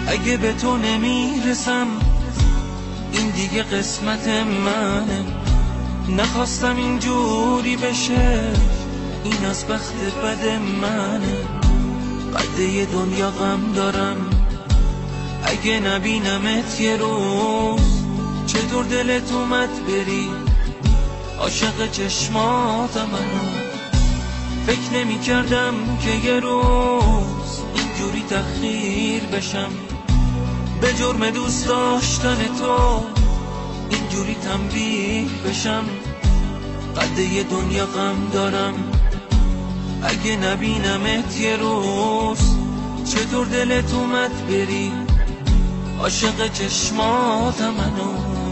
اگه به تو نمیرسم این دیگه قسمت منه. نخواستم اینجوری بشه، این از بخت بد منه. قده دنیا غم دارم اگه نبینمت یه روز. چطور دلت اومد بری عاشق چشماتم منو. فکر نمی کردم که یه روز اینجوری تخدیر بشم. به جرم دوست داشتن تو اینجوری تنبیه بشم. قده دنیا غم دارم اگه نبینمت یه روز. چطور دلت اومد بری عاشق چشماتم منو.